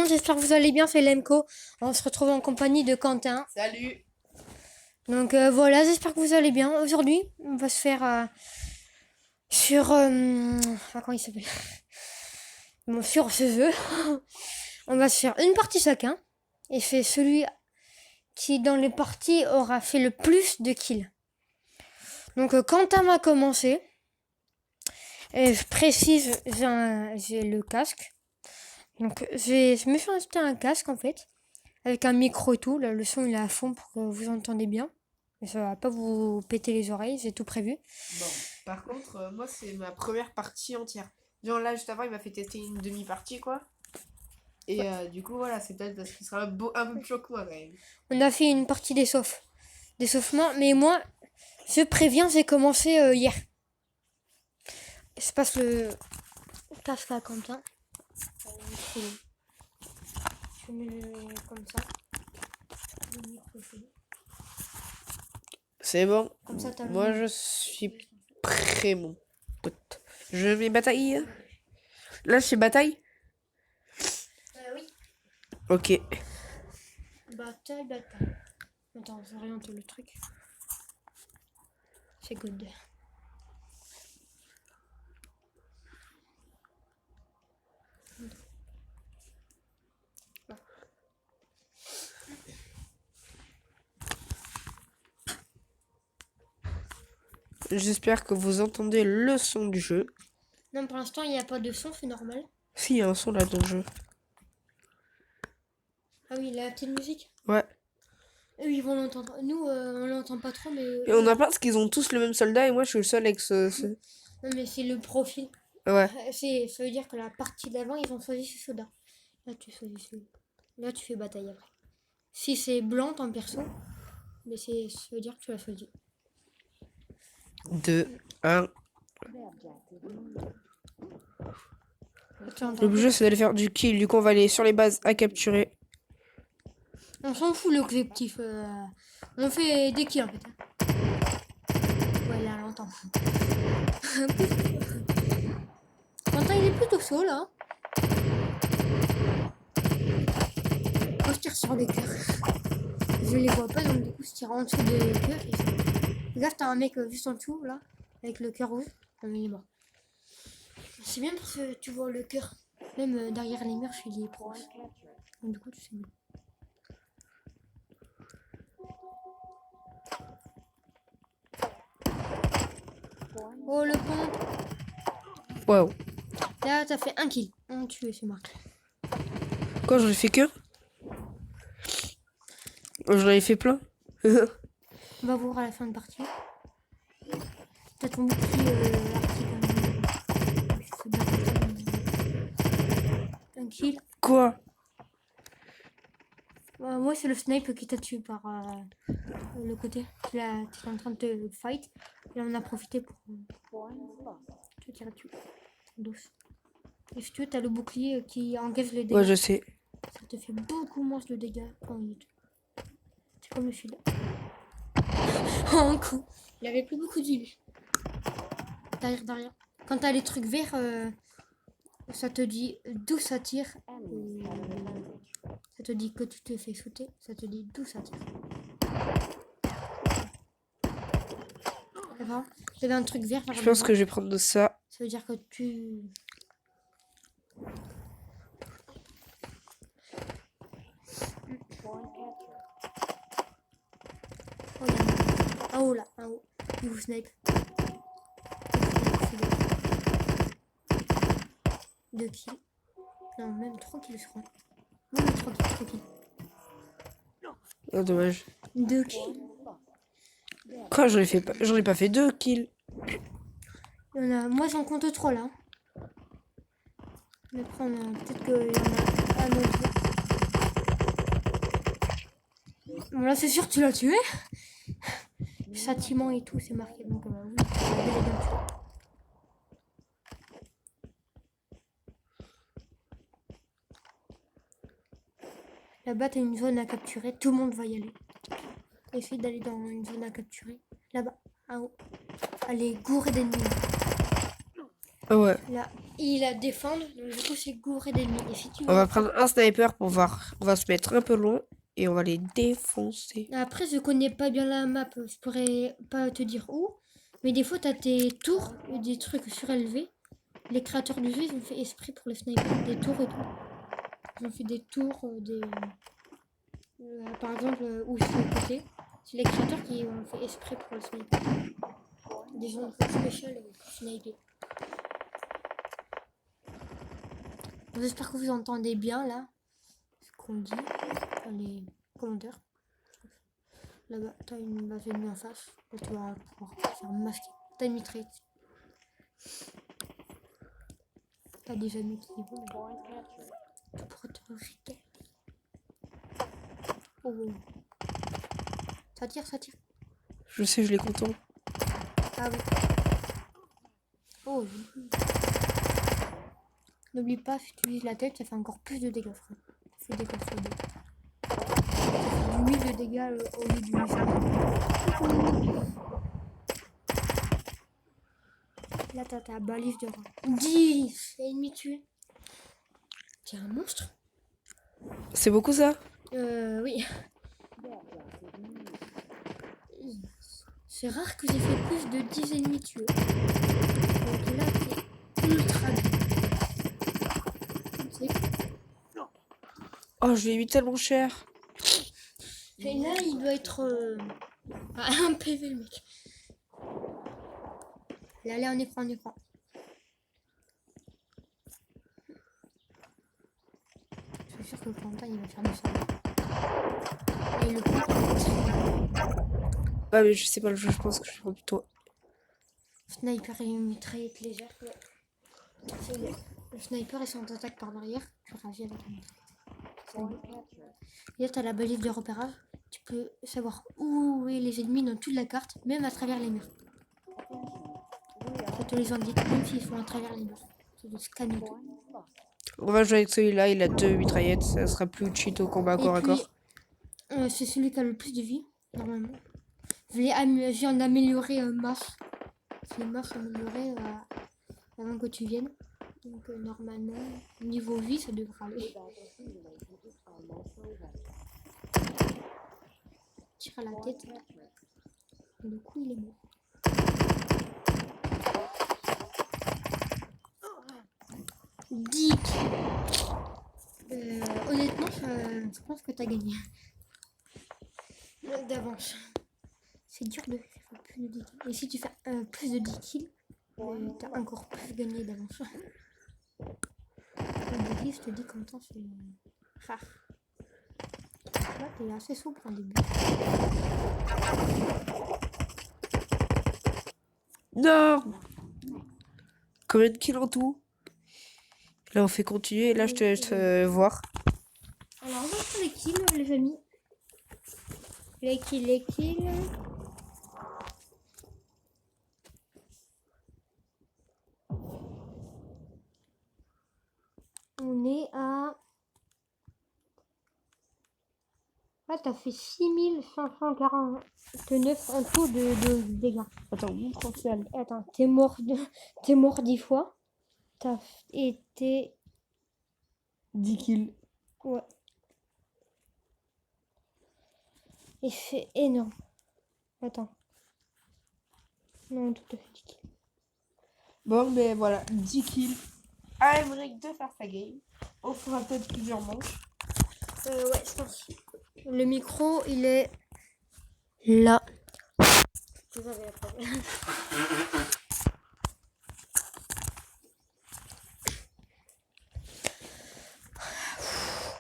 monde, j'espère que vous allez bien, c'est Lemco. On se retrouve en compagnie de Quentin. Salut. Donc voilà, j'espère que vous allez bien. Aujourd'hui, on va se faire comment il s'appelle bon, sur ce jeu. On va se faire une partie chacun. Et c'est celui qui, dans les parties, aura fait le plus de kills. Donc Quentin va commencer. Et je précise, j'ai le casque. Donc je me suis acheté un casque en fait. Avec un micro et tout, là, le son il est à fond pour que vous entendez bien. Mais ça va pas vous péter les oreilles, j'ai tout prévu. Bon, par contre, moi, c'est ma première partie entière. Genre là, juste avant, il m'a fait tester une demi-partie, quoi. Et du coup, voilà, c'est peut-être parce qu'il sera un peu plus chaud que moi, quand même. On a fait une partie d'échauffement, mais moi, je préviens, j'ai commencé hier. Je passe le casque à Quentin. Je mets comme ça. Le micro, c'est bon. C'est bon. Comme ça, t'as Moi, je suis prêt, mon pote. Je mets bataille. Là, c'est bataille. Oui. Ok. Bataille. Attends, j'oriente le truc. C'est good. J'espère que vous entendez le son du jeu. Non, pour l'instant, il n'y a pas de son, c'est normal. Si, il y a un son là dans le jeu. Ah oui, la petite musique. Ouais. Eux, ils vont l'entendre. Nous, on l'entend pas trop, mais... Et on a peur parce qu'ils ont tous le même soldat et moi, je suis le seul avec Non, mais c'est le profil. Ouais. Ça veut dire que la partie d'avant, ils ont choisi ce soda. Là, tu choisis celui. Là, tu fais bataille après. Si c'est blanc, ton perso, mais ça veut dire que tu l'as choisi. 2, 1. Attends, Le jeu, c'est d'aller faire du kill. Du coup, on va aller sur les bases à capturer. on s'en fout l'objectif. On fait des kills en fait. Ouais, là, on l'entend. Quentin, il est plutôt chaud là. Moi, je tire sur des cœurs. Je les vois pas, donc du coup, je tire en dessous des cœurs. Regarde, t'as un mec juste en dessous là, avec le cœur rouge. Non, mais il est mort. C'est bien parce que tu vois le cœur. Même derrière les murs, il est proche. Donc du coup, tu sais mieux. Oh, le pont. Waouh. Là, t'as fait un kill. Un tué, c'est marqué. Quoi, j'en ai fait que? J'en avais fait plein. On va voir à la fin de partie. T'as ton bouclier un kill. Quoi? Moi, c'est le snipe qui t'a tué par le côté. Là, t'es en train de te fight. Là, on a profité pour te tirer dessus. Douce. Et si tu veux, t'as le bouclier qui engage les dégâts. Ouais, je sais. Ça te fait beaucoup moins de dégâts quand il tue. C'est comme le shield. Oh, un coup. Il avait plus beaucoup de vie. Derrière. Quand t'as les trucs verts, ça te dit d'où ça tire. Ça te dit que tu te fais shooter. Ça te dit d'où ça tire. J'avais un truc vert. Je pense que je vais prendre de ça. Ça veut dire que tu... Oh, un haut là, un haut. Il vous snipe. 2 kills. Non, même 3 kills, je crois. Même 3 kills. Oh, dommage. 2 kills. Quoi, j'en ai pas fait 2 kills. Moi, j'en compte 3 là. Mais après, peut-être qu'il y en a un autre. Bon, là, c'est sûr que tu l'as tué. Châtiment et tout, c'est marqué. Donc, oui, tu l'as bien tué. Là-bas, t'as une zone à capturer. Tout le monde va y aller. Essaye d'aller dans une zone à capturer. Là-bas, en haut. Allez, gouré d'ennemis. Ah ouais. Là, il a défendre, donc du coup c'est gouré d'ennemis. Et si tu On va prendre un sniper pour voir. On va se mettre un peu long et on va les défoncer. Après, je connais pas bien la map, je pourrais pas te dire où. Mais des fois, t'as tes tours et des trucs surélevés. Les créateurs du jeu, ils ont fait esprit pour les snipers, des tours et tout. Ils ont fait des tours, par exemple, où c'est le côté. C'est les créateurs qui ont fait esprit pour le sniper. Des gens spécial pour sniper. J'espère que vous entendez bien là ce qu'on dit dans les commentaires. Là-bas, t'as une base ennemie en face. Là, tu vas pouvoir faire masquer. T'as une mitraillette. T'as des amis qui vont. Tu pourras te régaler. Oh, oh. Ça tire, ça tire. Je sais, je les content. Ah oui. Oh, joli. N'oublie pas, si tu utilises la tête, ça fait encore plus de dégâts, frère. Ça fait dégâts sur deux. Ça fait du 1000 de dégâts au lieu du 800. Là, t'as ta balise de rang. 10 ennemis tués. T'es un monstre? C'est beaucoup ça? Oui. C'est rare que j'ai fait plus de 10 ennemis tués. Donc là, t'es ultra bien. Oh, je l'ai mis tellement cher. Et là, il doit être à 1 PV, le mec. Il allait en écran, en écran. Je suis sûr que Quentin, il va faire du sang. Et le point, Ouais, mais je sais pas le jeu, je pense que je prends plutôt. sniper et une mitraillette légère. Ouais. C'est le sniper et son attaque par derrière. Tu réagis avec la mitraillette. Et là, t'as la balise de repérage. Tu peux savoir où est les ennemis dans toute la carte, même à travers les murs. Ça te les indique, même s'ils sont à travers les murs. Tu les scannes tout. On va jouer avec celui-là, il a 2 mitraillettes, ça sera plus cheat au combat corps à corps. C'est celui qui a le plus de vie, normalement. Je viens d'améliorer masse. C'est masse améliorée avant que tu viennes. Donc normalement, niveau vie, ça devrait aller. Tire à la tête. Et du coup, il est mort. Dick. Honnêtement, je pense que t'as gagné. D'avance. C'est dur de faire plus de 10 kills. Et si tu fais plus de 10 kills, t'as encore plus gagné d'avance. Le 10 kills, je te dis comme ça, c'est rare. Là, t'es assez souple en début. Non! Combien de kills en tout? Là, on fait continuer et là, je te laisse voir. Alors, on va faire les kills, les amis. Les kills. On est à... Ah, t'as fait 6549 en tout de dégâts. Attends, montre en salle. Attends, t'es mort 10 fois. T'as été... 10 kills. Ouais. Et c'est énorme. Attends. Non, tout à fait 10 kills. Bon, mais voilà, 10 kills. Ah, Emmerich de faire sa game. On fera peut-être plusieurs manches. Ouais, je pense. Le micro, il est là. Vous avez la preuve.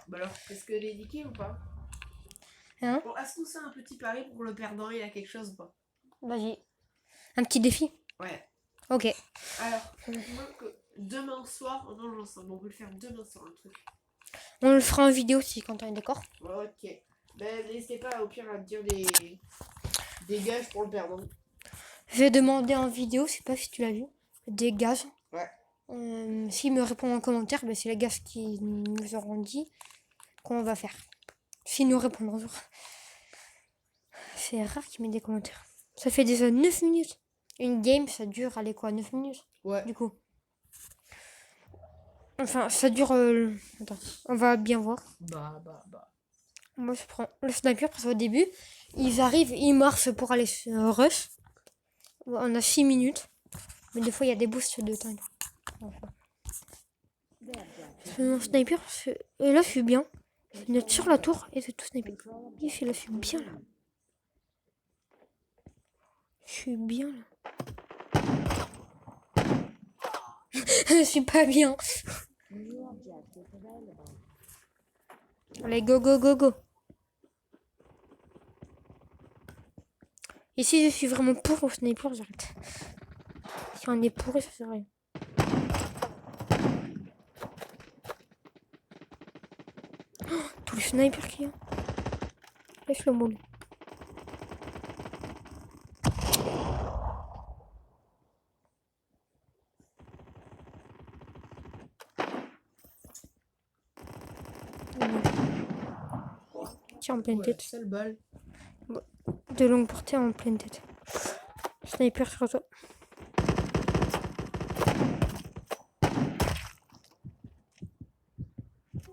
Bah alors, est-ce que les 10 kills ou pas? Hein? Bon, est-ce qu'on fait un petit pari pour le perdant? Il a quelque chose ou pas? Vas-y. Un petit défi? Ouais. Ok. Alors, moi, que demain soir, on mange ensemble. On peut le faire demain soir, un truc. On le fera en vidéo si Quentin est d'accord. Ouais, ok. Ben, n'hésitez pas au pire à me dire des gages pour le perdant. Je vais demander en vidéo, je sais pas si tu l'as vu, des gages. Ouais. S'il me répond en commentaire, ben c'est les gages qui nous auront dit qu'on va faire. S'ils nous répondent un jour. C'est rare qu'il met des commentaires. Ça fait déjà 9 minutes. Une game, ça dure, allez quoi, 9 minutes? Ouais. Du coup. Enfin, ça dure... Attends, on va bien voir. Bah. Moi, je prends le sniper parce qu'au début, ils arrivent, ils marchent pour aller rush. On a 6 minutes. Mais des fois, il y a des boosts de temps. Enfin. C'est mon sniper. Et là, je suis bien. Je vais être sur la tour et c'est tout sniper. Ici, là, je suis bien là. Je suis bien là. Je suis pas bien. Allez, go, go, go, go. Et si je suis vraiment pour au sniper, j'arrête. Si on est pourri, ça sert à rien. Oh, tout le sniper qu'il y a. Laisse le moule. Tiens, en pleine tête. Seule balle. De longue portée en pleine tête. Sniper sur toi.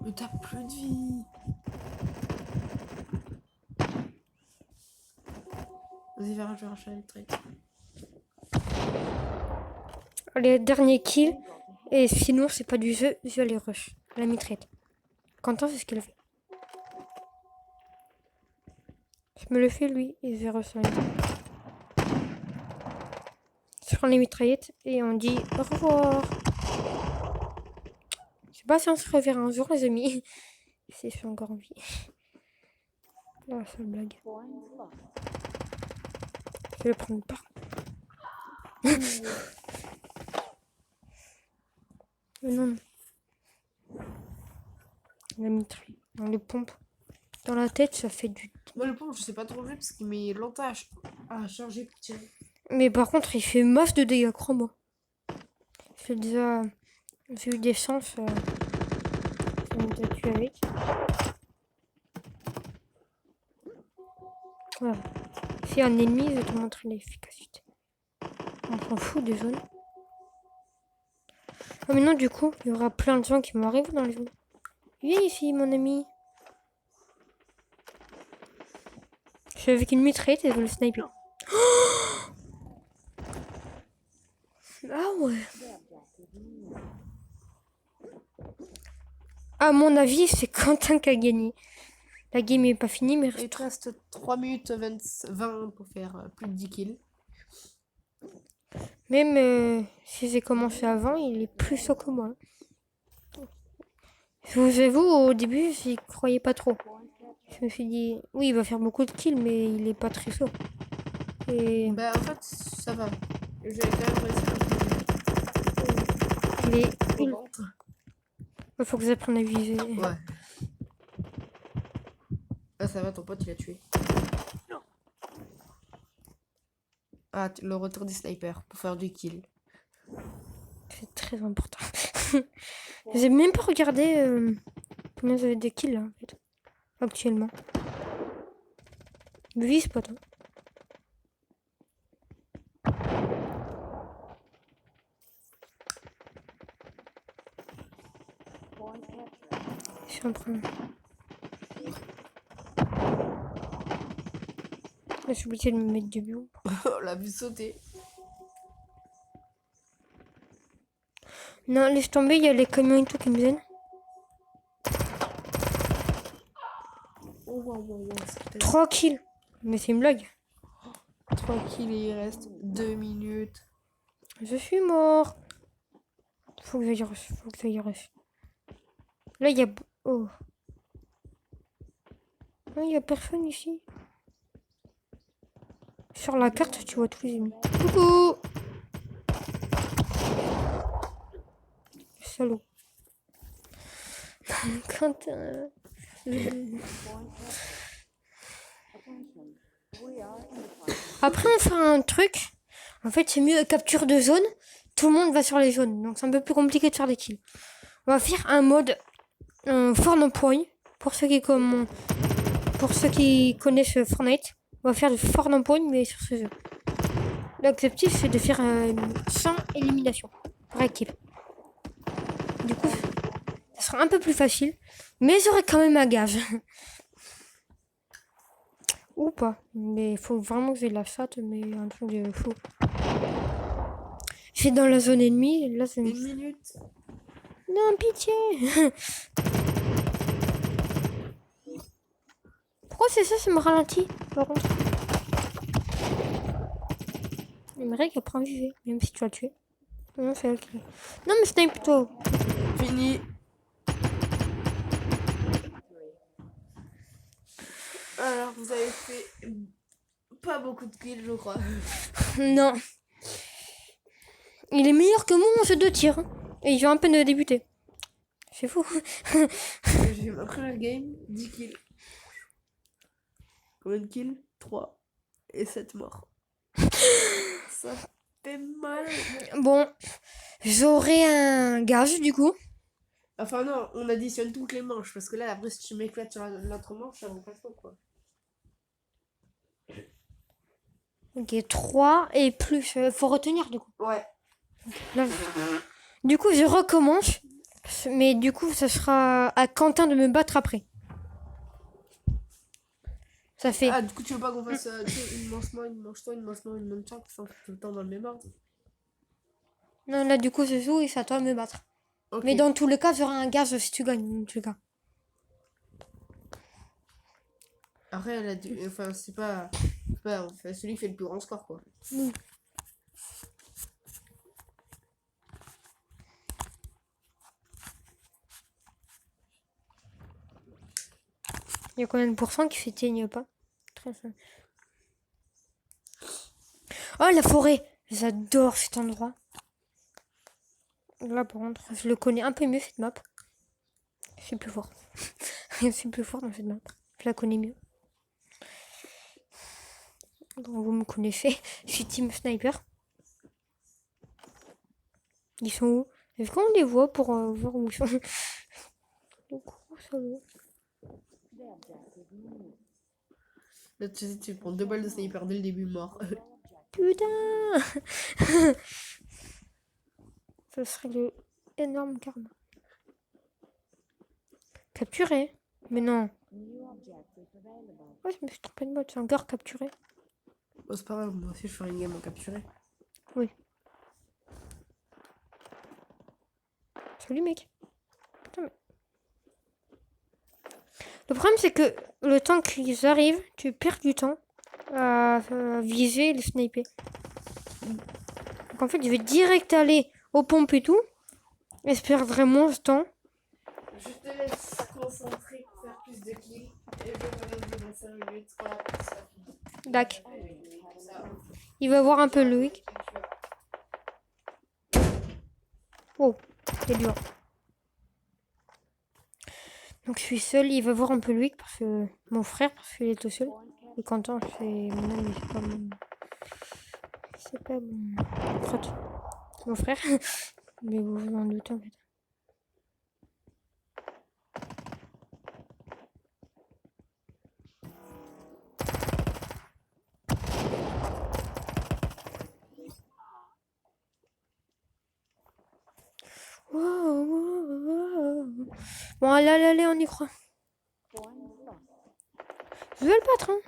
Mais t'as plus de vie. Vas-y, vers un chat électrique. Allez, dernier kill. Et sinon, c'est pas du jeu, je vais aller rush. La mitraillette. Quentin, c'est ce qu'il a fait. Je me le fais lui et je vais rush la mitraillette. Je prends les mitraillettes et on dit au revoir. Je sais pas si on se reverra un jour, les amis. Si je suis encore en vie. La seule blague. Je vais le prendre pas. Mais non. La mitraille. Dans les pompes. Dans la tête, ça fait du... Moi, le pompe, je sais pas trop jouer parce qu'il met longtemps à charger pour tirer. Mais par contre, il fait masse de dégâts, crois-moi. J'ai eu des chances. Je vais me tuer avec. Voilà. Si un ennemi, je vais te montrer l'efficacité. On s'en fout des zones. Ah, maintenant, du coup, il y aura plein de gens qui vont arriver dans les zones. Viens ici, mon ami. Je suis avec une mitraillette et je veux le sniper. Oh, ah ouais. À mon avis, c'est Quentin qui a gagné. La game est pas finie, mais Il te reste 3 minutes 20 pour faire plus de 10 kills. même si j'ai commencé avant, il est plus chaud que moi. Je vous avoue, au début, j'y croyais pas trop. Je me suis dit, oui, il va faire beaucoup de kills, mais il est pas très chaud. Et Bah, en fait, ça va. J'ai quand même réussi il est... à me rendre. Il faut que j'apprenne à viser. Ouais. Ah, ça va, ton pote, il a tué. Ah, le retour du sniper pour faire du kill. C'est très important. J'ai même pas regardé combien j'avais de kills là, en fait, actuellement. Me vise pas, toi. Je suis en train. Je suis obligée de me mettre du bio. On l'a vu sauter. Non, laisse tomber, il y a les camions et tout qui me gênent. Oh, wow. 3 kills. Mais c'est une blague. 3 kills et il reste 2 minutes. Je suis mort. Faut que j'aille rush. Là, il y a... Oh. Non, il y a personne ici. Sur la carte, tu vois tous les ennemis. Coucou. Salaud. Quentin... Après, on fera un truc. En fait, c'est mieux capture de zone. Tout le monde va sur les zones. Donc, c'est un peu plus compliqué de faire des kills. On va faire un mode Fortnite. Pour ceux qui connaissent Fortnite, on va faire du Fortnite, mais sur ce jeu. L'objectif, c'est de faire 100 éliminations par équipe. Du coup, ça sera un peu plus facile. Mais j'aurai quand même un gage. Ou pas. Mais il faut vraiment que j'ai la chatte, mais un truc de fou. C'est dans la zone ennemie. Là, c'est... 1 minute. Non, pitié. Pourquoi c'est ça, ça me ralentit, par contre. J'aimerais qu'elle prenne vivre, même si tu l'as tué. Non, c'est elle qui... Non, mais snipe plutôt. Fini. Alors, vous avez fait pas beaucoup de kills, je crois. Non. Il est meilleur que moi en jeu de tir. Et il vient à peine de débuter. C'est fou. J'ai eu ma première game, 10 kills. Combien de kills? 3. Et 7 morts. Ça fait mal. Bon, j'aurai un gage du coup. Enfin non, on additionne toutes les manches. Parce que là, après, si tu m'éclates sur l'autre manche, ça vaut pas trop, quoi. Ok, 3 et plus. Faut retenir du coup. Ouais. Là, du coup, je recommence. Mais du coup, ça sera à Quentin de me battre après. Ça fait... Ah, du coup, tu veux pas qu'on fasse tu sais, une manche moi, une manche toi, une manche moi, une manche toi, ça fait tout le temps dans le même ordre. Non, là, du coup, c'est tout et c'est à toi de me battre. Ok. Mais dans tous les cas, j'aurai un gage si tu gagnes. Dans tous les cas. Après, elle a dû... Enfin, c'est pas... Enfin, celui qui fait le plus grand score, quoi. Il y a combien de pourcents qui s'éteignent pas? Très simple. Oh, la forêt! J'adore cet endroit. Là, par contre, je le connais un peu mieux, cette map. Je suis plus fort. Je suis plus fort dans cette map. Je la connais mieux. Donc, vous me connaissez. Je suis team sniper. Ils sont où? Est-ce qu'on les voit pour voir où ils sont? Donc, ça va. Là, tu sais, tu prends 2 balles de sniper dès le début, mort. Putain! Ce serait le énorme karma. Capturé? Mais non. Ouais, je me suis trompé de mode. C'est encore capturé. Bon, c'est pas grave, moi aussi je ferai une game en capturé. Oui. Salut mec. Putain, mais... Le problème c'est que le temps qu'ils arrivent, tu perds du temps à viser et les sniper. Donc en fait je vais direct aller aux pompes et tout. Et je perdrai vraiment ce temps. Je te laisse concentrer pour faire plus de kills. Et je reviens dans 5 minutes. Voilà, ça finit. Dac. Ça. Il va voir un peu Loïc. Oh, c'est dur. Donc je suis seule, il va voir un peu Loïc parce que mon frère, parce qu'il est tout seul. Et Quentin, c'est mon ami, c'est pas mon. C'est pas mon pote. C'est mon frère. Mais vous vous en doutez en fait. Bon, allez, on y croit. Je veux le battre, hein.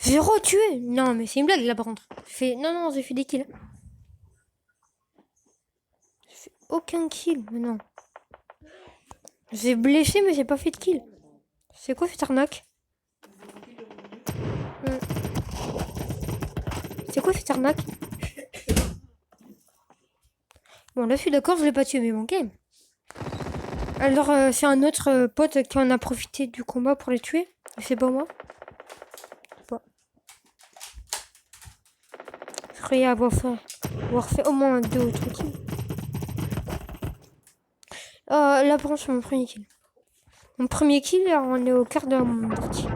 J'ai retué. Non, mais c'est une blague là par contre. Non, j'ai fait des kills. J'ai fait aucun kill, mais non. J'ai blessé, mais j'ai pas fait de kill. C'est quoi cette arnaque? C'est quoi cette arnaque? Bon, là, je suis d'accord, je l'ai pas tué, mais bon, game. Alors, c'est un autre pote qui en a profité du combat pour les tuer. C'est pas moi. Bon. Je croyais avoir fait au moins 2 ou 3 kills. Là, par contre, c'est mon premier kill. Mon premier kill, alors, on est au quart de la partie.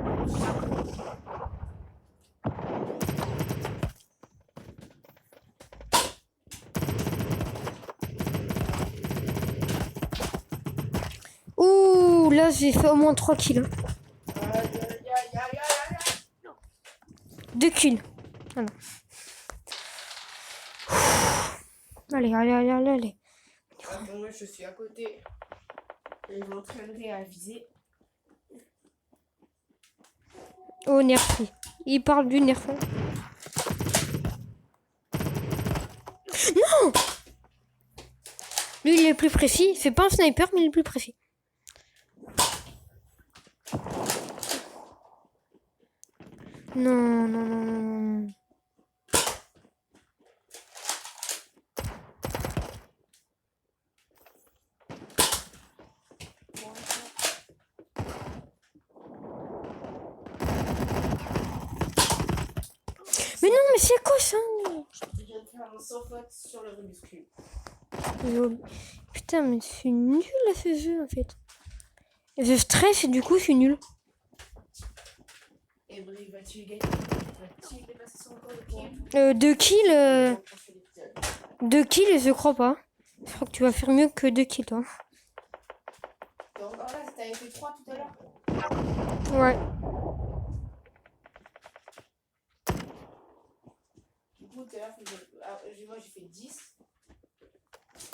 Ouh, là, j'ai fait au moins 3 kills. 2 kills. Ah non. Allez, allez, allez, allez, allez. Bon, moi, je suis à côté. Et je m'entraînerai à viser. Oh, nerf. Il parle du nerf. Non! Lui, il est plus précis. C'est pas un sniper, mais il est plus précis. Non, non, non, non. Mais non, mais c'est quoi ça? Je viens de faire un sans faute sur le Rubik's Cube. Putain, mais c'est nul à ce jeu en fait. Et je stresse et du coup, je suis nul. Et Brie, vas-tu gagner? Vas-tu dépasser son record de kills? 2 kills. 2 kills, je crois pas. Je crois que tu vas faire mieux que 2 kills, toi. Donc, là, t'avais fait 3 tout à l'heure. Ouais. Du coup, tout à l'heure, moi j'ai fait 10.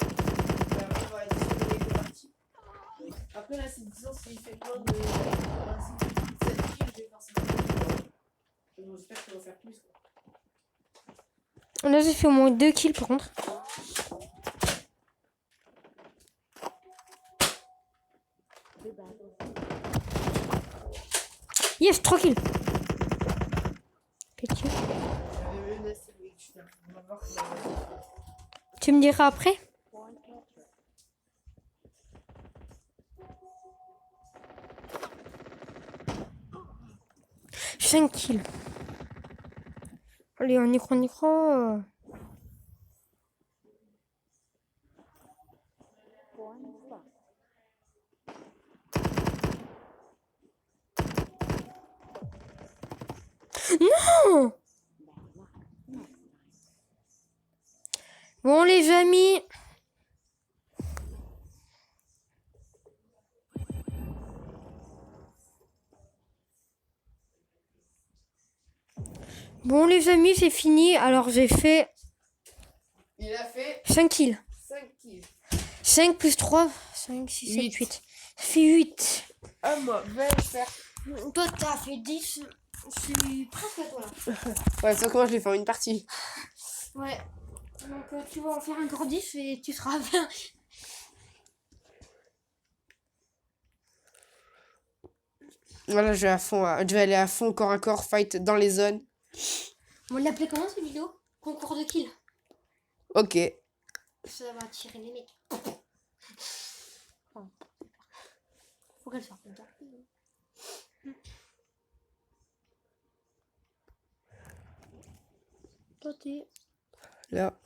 Et après, on va additionner les deux parties. Après, là, c'est disons s'il fait moins de 7 kills, je vais forcément. J'espère qu'il va faire plus. Là, j'ai fait au moins 2 kills par contre. Yes, 3 kills. Petit. Tu me diras après? « 5 kills. Allez, on y croit, on y croit. Non! Bon, les amis. Bon, les amis, c'est fini. Alors, j'ai fait... Il a fait 5 kills. 5 kills. 5 plus 3, 5, 6, 7, 8. Ça fait 8. Ah, moi, vais faire. Toi, t'as fait 10. Je suis presque à toi, là. Ouais, sauf que moi, je l'ai fait en une partie. Ouais. Donc, tu vas en faire encore 10 et tu seras bien. Voilà, je vais à fond. Je vais aller à fond, corps à corps, fight dans les zones. On l'appelait comment, cette vidéo? Concours de kills. Ok. Ça va attirer les mecs. Faut qu'elle sorte comme ça. Toi, t'es... Là.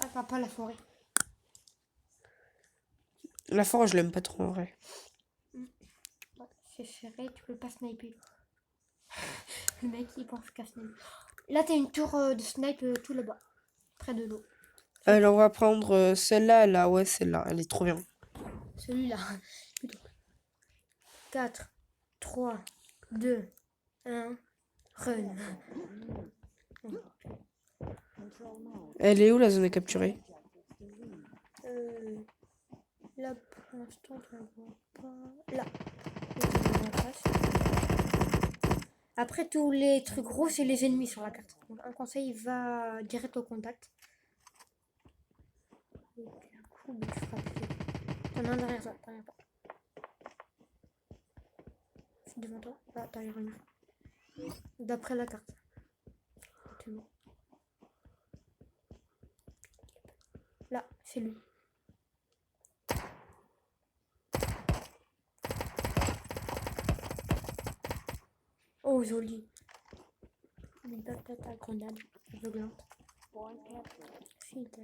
Ah, t'as pas la forêt. La forêt, je l'aime pas trop en vrai. Ouais, c'est serré, tu peux pas sniper. Le mec, il pense qu'à sniper. Là, t'as une tour de snipe tout là-bas. Près de l'eau. Alors, on va prendre celle-là, là. Ouais, celle-là. Elle est trop bien. Celui-là. 4, 3, 2, 1, run. Elle est où, la zone à capturer? Là, pour l'instant, je ne vois pas. Là. Là, la place. Après, tous les trucs gros, c'est les ennemis sur la carte. Donc, un conseil, va direct au contact. Et du coup, tu frappes. T'en as un derrière ça, derrière toi. C'est devant toi. Là, t'as les remis. D'après la carte. Exactement. Là, c'est lui. Oh, joli. N'oublie pas peut-être ta grenade aveuglante. Si, t'as...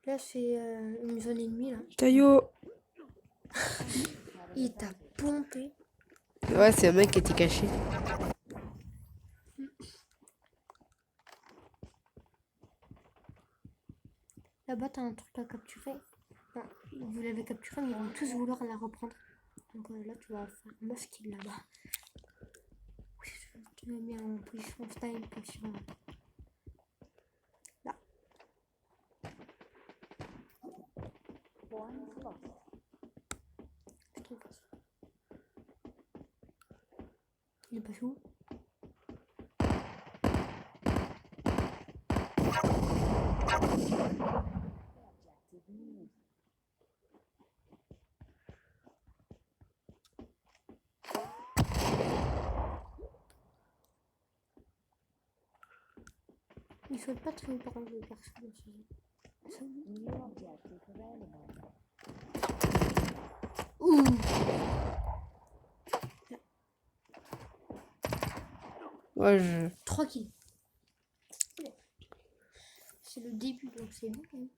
Là, Là, c'est une zone ennemie, là. Taillot. Il t'a pompé. Ouais, c'est un mec qui était caché. Là-bas, t'as un truc à capturer. Enfin, vous l'avez capturé, mais ils vont tous vouloir la reprendre. Donc là, tu vas faire un meuf kill là-bas. Tu mets bien en position style comme sur là. Je trouve. Il est passé où? Il saute pas très haut par exemple le perso dans ce jeu. Ouh. Ouais, je... 3 kills. C'est le début donc c'est bon quand même.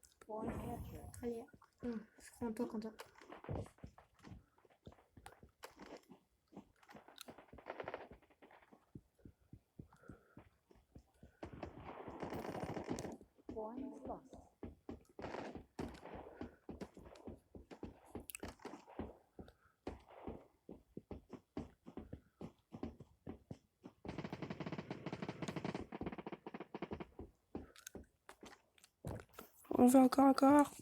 Allez, je crois en toi Quentin. On va encore.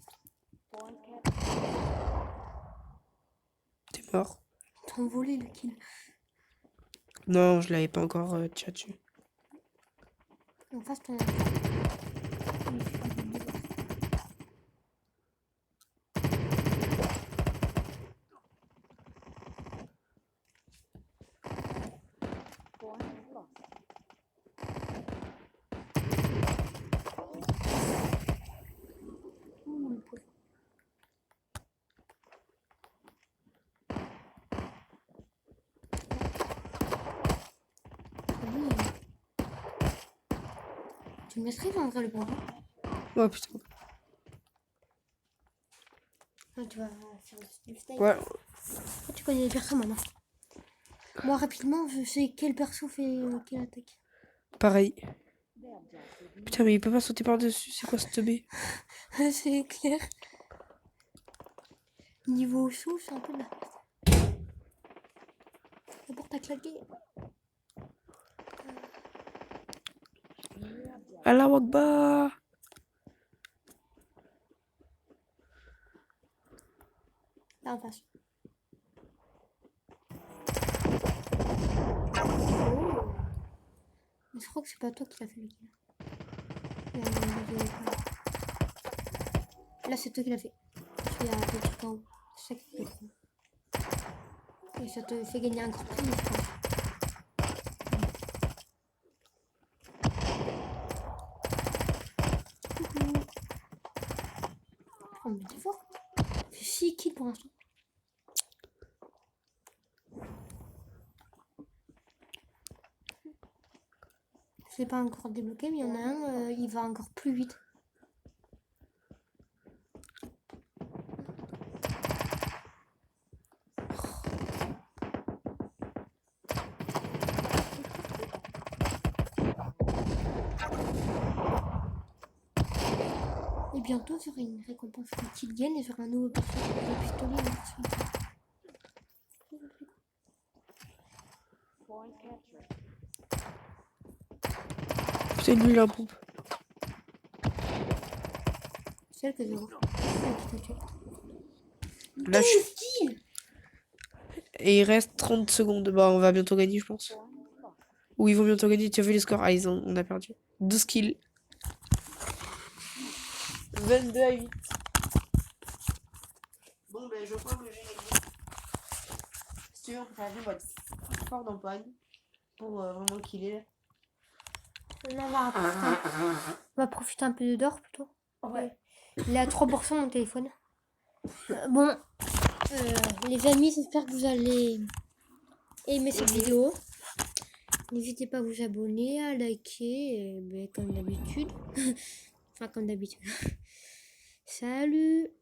T'es mort. T'as envolé le kill. Non, je l'avais pas encore tiré dessus. En face ton. Tu me laisserais vendre le bon. Oh putain. Ah, tu vas faire du style. Ouais. Ah, tu connais les persos maintenant. Moi rapidement je sais quel perso fait quelle attaque. Pareil. Putain, mais il peut pas sauter par-dessus. C'est quoi ce teubé? C'est clair. Niveau sous, c'est un peu là. La porte a claqué. Allahu Akbar. Là en face. Mais je crois que c'est pas toi qui l'as fait le kill. Là c'est toi qui l'as fait. Tu as des trucs en haut. C'est ça qui te prend. Et ça te fait gagner un grand prix, je pense. Oh mais t'es fort. Fait 6 kills pour l'instant. C'est pas encore débloqué, mais il y en a un, il va encore plus vite. Et bientôt, il y aura une récompense de kill gain et j'aurai un nouveau personnage de pistolet et un pistolet. C'est lui la pompe. Celle que j'ai reçue. Celle qui t'a tué. Là, je... 12 kills. Et il reste 30 secondes. Bah, on va bientôt gagner, je pense. Ou ils vont bientôt gagner. Tu as vu les scores? Ah, on a perdu. 12 kills. 22 à 8. Bon, ben je crois que j'ai gagné. Si tu veux, on peut faire un mode fort d'empoigne pour vraiment killer. Non, on va profiter un peu d'or plutôt. Ouais. Il est à 3% mon téléphone. Bon, les amis, j'espère que vous allez aimer cette vidéo. N'hésitez pas à vous abonner, à liker, comme d'habitude. Enfin, comme d'habitude. Salut!